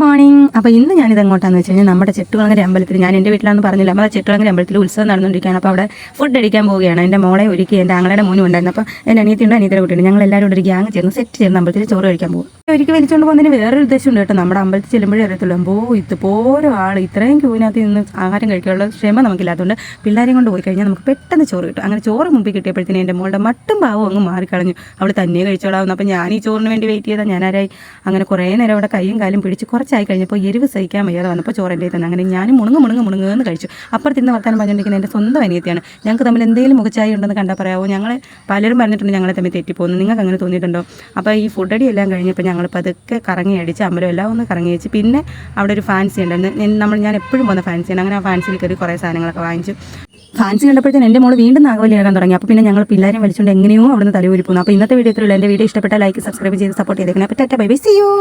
Morning. അപ്പോൾ ഇന്ന് ഞാനിത് എങ്ങോട്ടാന്ന് വെച്ച് കഴിഞ്ഞാൽ നമ്മുടെ ചെട്ടുകളങ്ങര അമ്പലത്തിൽ, ഞാൻ എൻ്റെ വീട്ടിലാണെന്ന് പറഞ്ഞില്ല, നമ്മുടെ ചെട്ടുകളങ്ങര അമ്പലത്തിൽ ഉത്സവം നടന്നുകൊണ്ടിരിക്കുകയാണ്. അപ്പോൾ അവിടെ ഫുഡ് അടിക്കാൻ പോവുകയാണ്. എൻ്റെ മോളെ ഒരുക്കി എൻ്റെ ആങ്ങളുടെ മോനും ഉണ്ടായിരുന്നു. അപ്പോൾ എൻ്റെ അനിയത്തിയുണ്ട്, അനിയത്തിയുടെ കുട്ടിയുണ്ട്. ഞങ്ങൾ എല്ലാവരും കൂടെ ഒരു ഗ്യാങ് ചേർന്ന് സെറ്റ് ചേർന്ന് അമ്പലത്തിൽ ചോറ് കഴിക്കാൻ പോകും. ഒരിക്കൽ വലിച്ചുകൊണ്ട് പോകുന്നതിന് വേറൊരു ഉദ്ദേശമുണ്ട് കേട്ടോ. നമ്മുടെ അമ്പലത്തിൽ ചെല്ലുമ്പോഴേ അറിയത്തുള്ളൂ, ഇതുപോലെ ആൾ ഇത്രയും ക്യൂവിനകത്ത് നിന്ന് ആഹാരം കഴിക്കാനുള്ള ക്ഷമ നമുക്കില്ലാത്തതുകൊണ്ട് പിള്ളേരെയും കൊണ്ട് പോയി കഴിഞ്ഞാൽ നമുക്ക് പെട്ടെന്ന് ചോറ് കിട്ടും. അങ്ങനെ ചോറ് മുമ്പിൽ കിട്ടിയപ്പോഴത്തേനും എൻ്റെ മോളുടെ മട്ടും പാവം അങ്ങ് മാറിക്കളഞ്ഞു. അവൾ തന്നെ കഴിച്ചോളാവുന്നു. അപ്പോൾ ഞാൻ ഈ ചോറിന് വേണ്ടി വെയിറ്റ് ചെയ്താൽ ഞാനാരായി അങ്ങനെ കുറേ നേരം അവിടെ കൈയും കാലും പിടിച്ച് കുറച്ചായി കഴിഞ്ഞപ്പോൾ എരിവ് സഹിക്കാൻ വയ്യാതെ വന്നപ്പോൾ ചോറ് എൻ്റെ തന്നെ. അങ്ങനെ ഞാൻ മുണുങ്ങ് കഴിച്ചു. അപ്പുറത്തിരുന്ന് വർത്താനം പറഞ്ഞുകൊണ്ടിരിക്കുന്ന എൻ്റെ സ്വന്തം അനിയത്തിയാണ്. ഞങ്ങൾക്ക് തമ്മിൽ എന്തെങ്കിലും മുഖച്ചായ ഉണ്ടെന്ന് കണ്ടാൽ പറയാമോ? ഞങ്ങൾ പലരും പറഞ്ഞിട്ടുണ്ട് ഞങ്ങളെ തമ്മിൽ തെറ്റിപ്പോകുന്നു. നിങ്ങൾക്ക് അങ്ങനെ തോന്നിയിട്ടുണ്ടോ? അപ്പോൾ ഈ ഫുഡടി എല്ലാം കഴിഞ്ഞപ്പോൾ ഞങ്ങൾ പതുക്കെ കറങ്ങി അടിച്ച് അമ്പലം എല്ലാം ഒന്ന് കറങ്ങി വെച്ച്, പിന്നെ അവിടെ ഒരു ഫാൻസി ഉണ്ടായിരുന്നു. ഞാൻ എപ്പോഴും പോകുന്ന ഫാൻസിയാണ്. അങ്ങനെ ആ ഫാൻസിയിൽ കയറി കുറേ സാധനങ്ങളൊക്കെ വാങ്ങിച്ചു. ഫാൻസി കണ്ടപ്പോഴത്തേന് എൻ്റെ മോൾ വീണ്ടും നാഗവല്ലിയാകാൻ തുടങ്ങി. അപ്പോൾ പിന്നെ ഞങ്ങൾ പിള്ളേരും വലിച്ചുകൊണ്ട് എങ്ങനെയോ അവിടെ നിന്ന് തലയൂരി പോകുന്നു. അപ്പോൾ ഇന്നത്തെ വീഡിയോ ഇത്രയുള്ളൂ. എൻ്റെ വീഡിയോ ഇഷ്ടപ്പെട്ടാൽ ലൈക്ക്, സബ്സ്ക്രൈബ് ചെയ്ത് സപ്പോർട്ട് ചെയ്തേക്കണം. അപ്പോൾ tata bye bye, see U.